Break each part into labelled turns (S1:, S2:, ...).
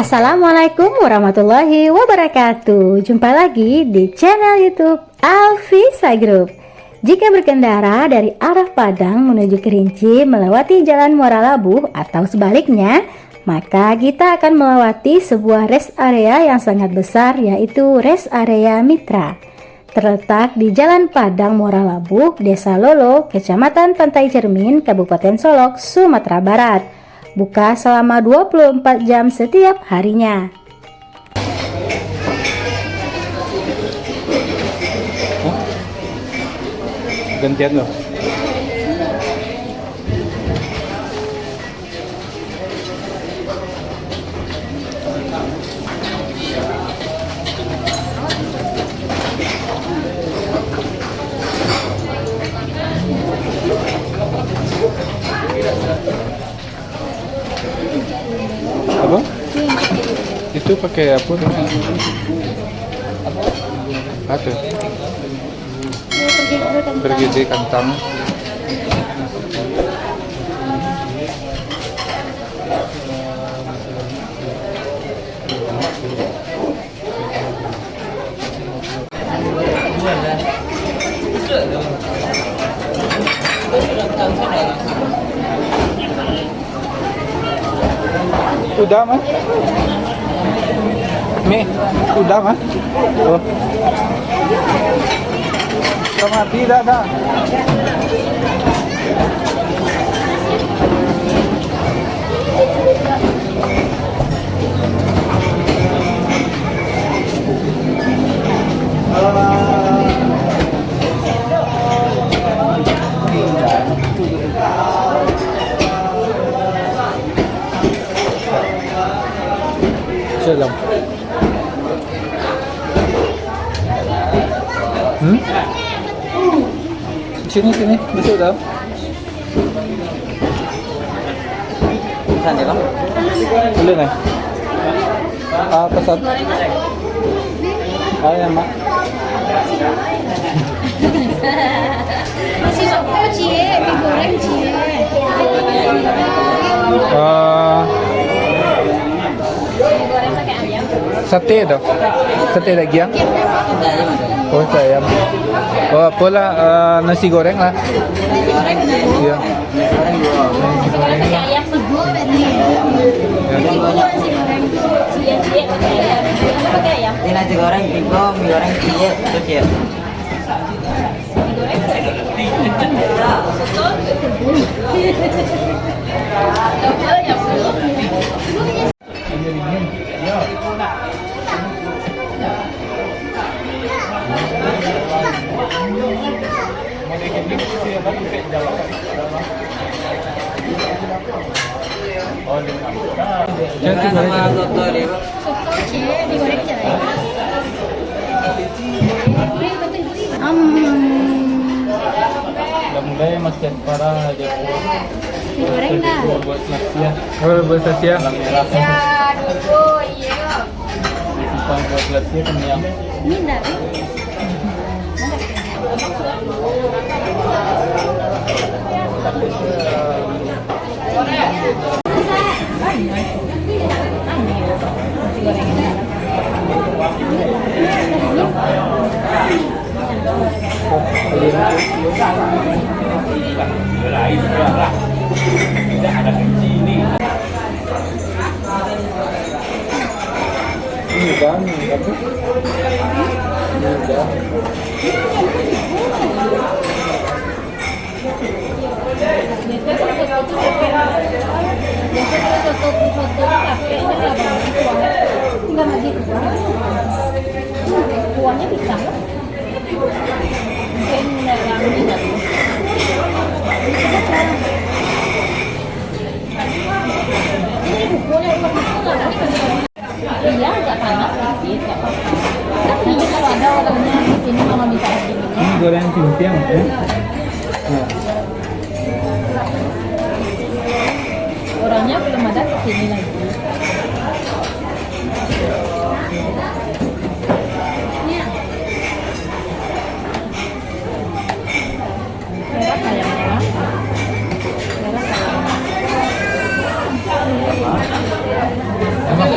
S1: Assalamualaikum warahmatullahi wabarakatuh. Jumpa lagi di channel YouTube Alfisa Group. Jika berkendara dari arah Padang menuju Kerinci melewati Jalan Muara Labuh atau sebaliknya, maka kita akan melewati sebuah rest area yang sangat besar, yaitu rest area Mitra. Terletak di Jalan Padang Muara Labuh, Desa Lolo, Kecamatan Pantai Cermin, Kabupaten Solok, Sumatera Barat. Buka selama 24 jam setiap harinya.
S2: Gantian loh. Apa? Itu pakai apa? Apa? Pergi di kantang. Udah mah? Mi, udah mah? Oh. Sama tidak dah. Salam. Sini, masuk dah. Pesan ya, Bang? Boleh nih. Pesan. Ayam, Mak.
S3: Masih sopko cie, mie goreng cie.
S2: Sate dah. Sate lagi ya? Oh, ayam. Oh, pola nasi goreng lah.
S3: Nasi goreng
S2: Iya.
S3: pakai ayam nego berarti. Nasi goreng cie pakai ayam. Apa pakai ayam?
S4: Ini nasi goreng, tigo, mie goreng, cie, itu cie. Sama soto deh.
S3: Sopko cie, digoreng cie.
S2: Udah mulai masih parah aja.
S3: Digoreng dah.
S2: Buat nasinya. Oh, buat nasinya.
S3: Ya, dulu iya.
S2: Buat nasinya kenyang.
S3: Ini enggak. Kuahnya bisa loh. Mungkin yang ini nggak tuh. Ini bukunya udah iya, agak panas sedikit, nggak apa-apa. Kan ini kalau ada orangnya di sini kalau minta gini.
S2: Ini goreng simpiang ya?
S3: Orangnya belum ada ke sini lagi. Merah kayak merah. Merah kayak merah.
S2: Emang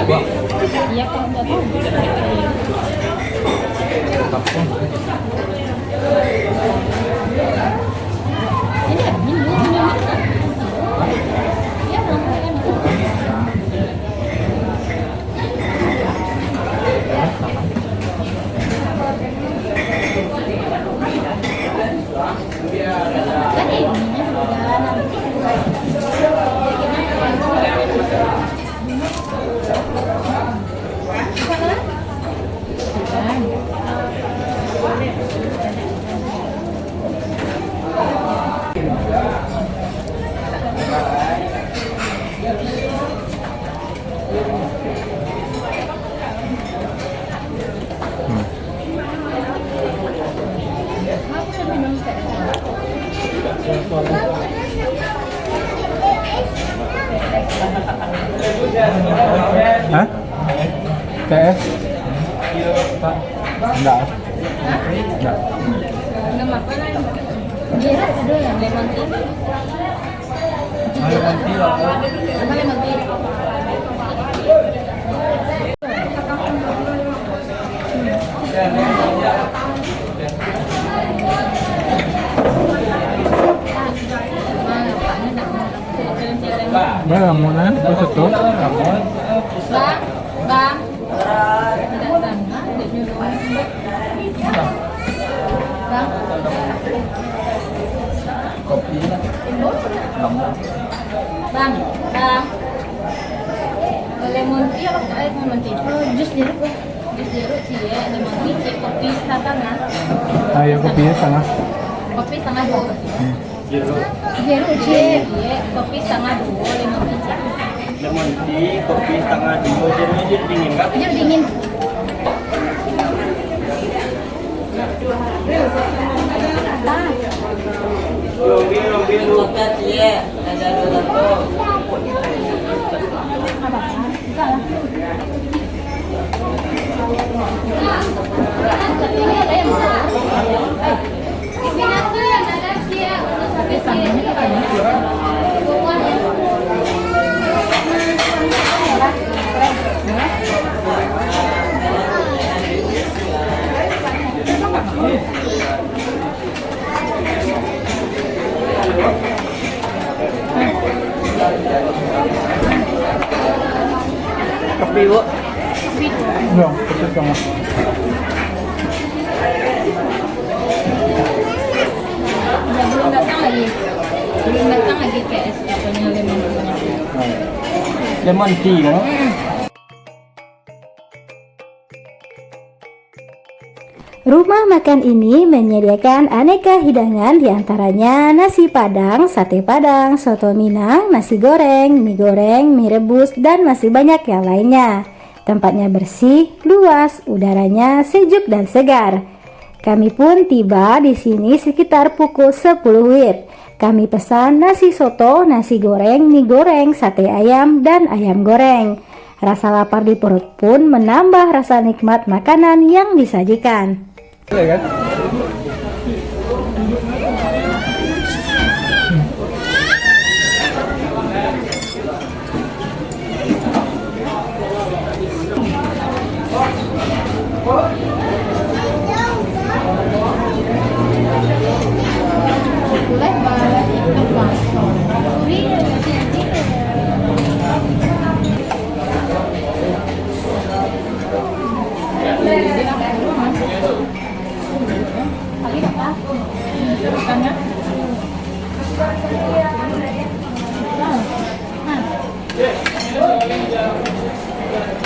S2: Hah? TS? Enggak. Enggak.
S3: Nama apa lagi? Biru ada yang lemon tea. Sama lemon tea.
S2: Ba, muna. Gusto to? Kamu?
S3: Bang, bang. Tidak bang. Bang.
S2: Kopi.
S3: Bang, bang. Lemon tea apa lemon tea? Jus jeruk. Jus jeruk sih ya, lemon tea, kopi setengah.
S2: Ayo kopi setengah.
S3: Kopi setengah dua. Jeruk cie, kopi setengah dua, lemon tea.
S4: Lemon tea, kopi setengah dua, jeruk dingin kak?
S3: Jeruk dingin.
S4: Biru. Coklat ya, ada satu. Kopi bu.
S2: Enggak, kopi setengah.
S3: Belum datang lagi. Belum datang lagi KS katanya lemon tea.
S4: Lemon tea kan?
S1: Rumah makan ini menyediakan aneka hidangan diantaranya nasi padang, sate padang, soto Minang, nasi goreng, mie rebus, dan masih banyak yang lainnya. Tempatnya bersih, luas, udaranya sejuk dan segar. Kami pun tiba di sini sekitar pukul 10 WIB. Kami pesan nasi soto, nasi goreng, mie goreng, sate ayam, dan ayam goreng. Rasa lapar di perut pun menambah rasa nikmat makanan yang disajikan.
S2: Iya kan?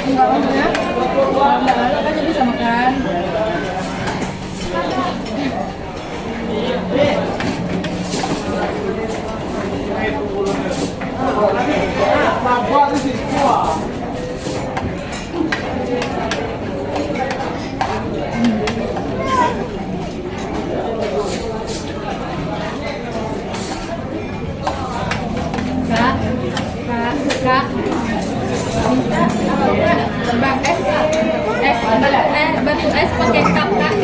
S3: Enggak mau ya? Enggak ada kan bisa makan. Kak, minta bang batu es pakai cup kak.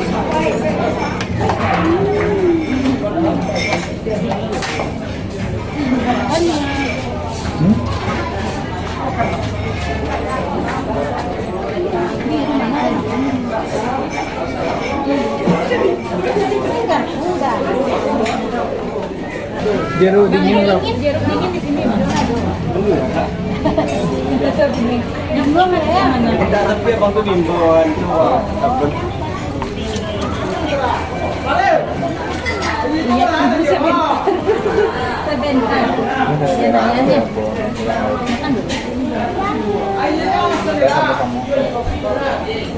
S2: Jeruk dingin loh.
S3: Jeruk dingin di sini mana? Yang belum ada ya mana?
S4: Tapi abang tuh bimbauan tuh.
S3: Iya, sebentar. Ya nanya deh. Makan dulu.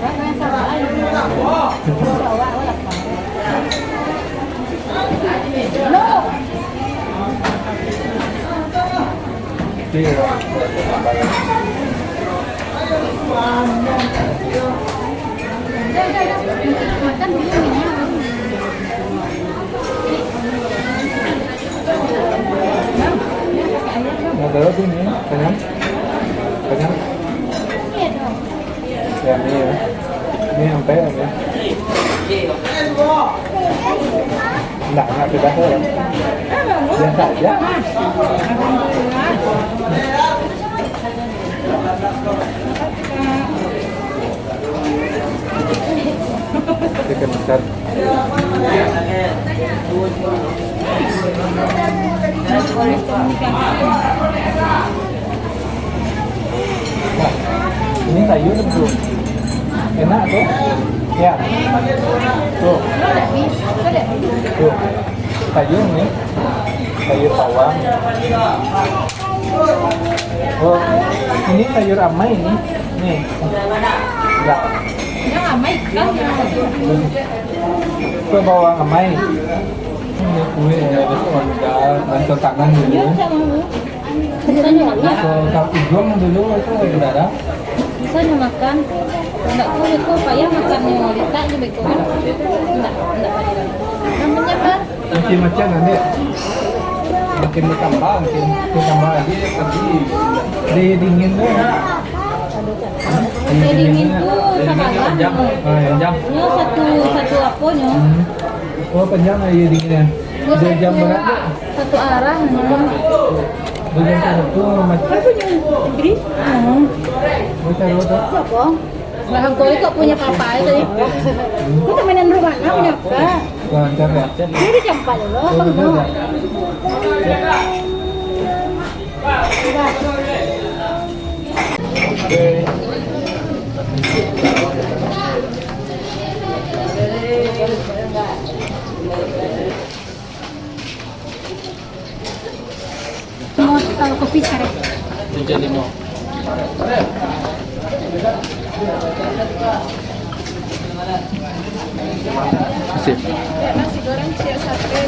S3: Berapa yang sama aja? Bawa, no.
S2: Iya.
S3: Makan dulu minyak.
S2: Mau taruh sini, kenyang? Kenyang?
S3: Iya dong.
S2: Ya, ini ya. Ini sampai ya. Enggak beda ya. Biasa aja. Chicken besar. Nah, ini sayur tuh. Enak tuh. Ya. Tuh. Tuh. Sayur nih. Sayur bawang. Oh, ini sayur amai ini. Nih. Enggak.
S3: Yang amai ikan
S2: Itu bawang amai. Ini kue ya, itu udah bantu tangan dulu.
S3: Bisanya makan.
S2: Kalau ujung dulu itu udara.
S3: Bisanya makan. Enggak kulit kok payah makannya wanita aja begitu kan. Enggak namanya apa?
S2: Makin macam nanti. Makin bertambah, makin bertambah lagi tadi. Di dingin tuh.
S3: Saya dingin tuh sekarang.
S2: Yang jam.
S3: Nya satu aponya.
S2: Oh panjang ya dinginnya. 2 jam berat tuh.
S3: Satu arah.
S2: 2 jam tuh macam.
S3: Gede.
S2: Macam apa tuh?
S3: Siapa? Bahan koi kok punya papa itu ya? Kok temenan rumah punya apa?
S2: Lancar ya.
S3: Dia dicampak dulu.
S2: Oh, betul ya. Oke.
S3: Mau kalau kopi sekarang.
S4: Jadi mau.
S2: Sip.
S3: Nasi goreng siasate.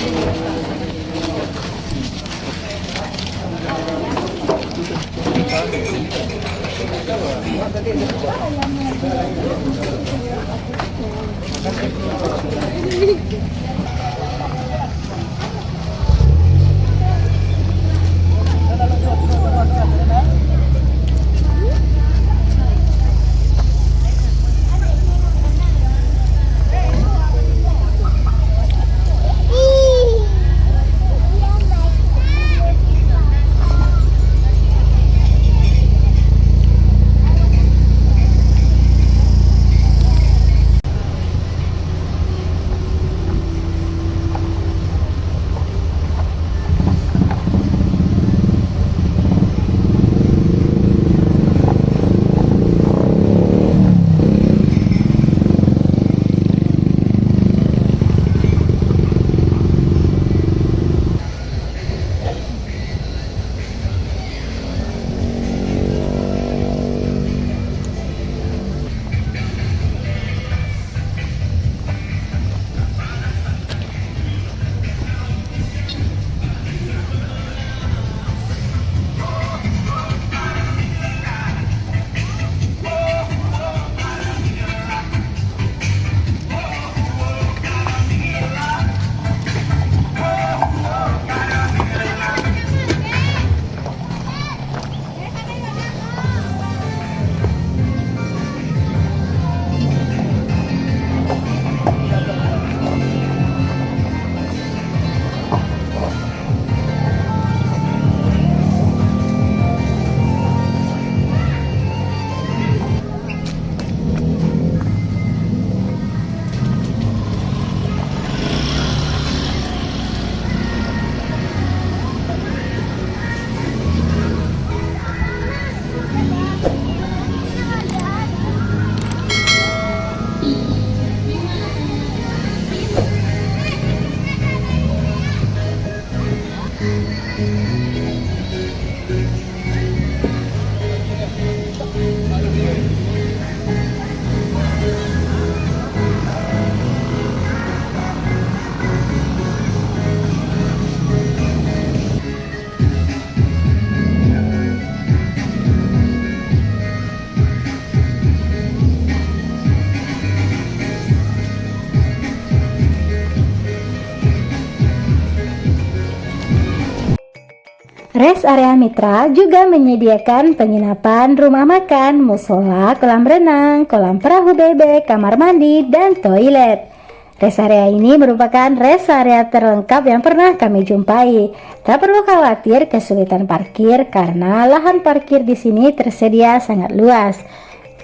S1: Rest area Mitra juga menyediakan penginapan, rumah makan, musola, kolam renang, kolam perahu bebek, kamar mandi, dan toilet. Rest area ini merupakan rest area terlengkap yang pernah kami jumpai. Tak perlu khawatir kesulitan parkir karena lahan parkir di sini tersedia sangat luas.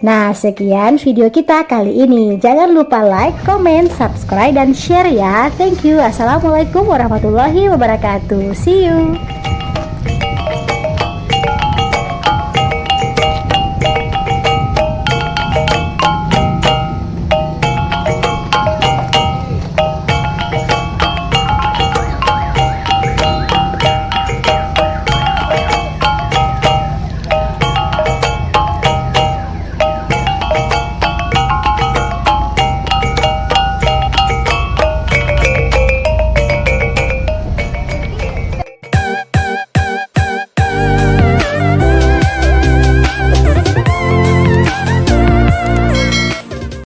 S1: Nah, sekian video kita kali ini. Jangan lupa like, comment, subscribe, dan share ya. Thank you. Assalamualaikum warahmatullahi wabarakatuh. See you.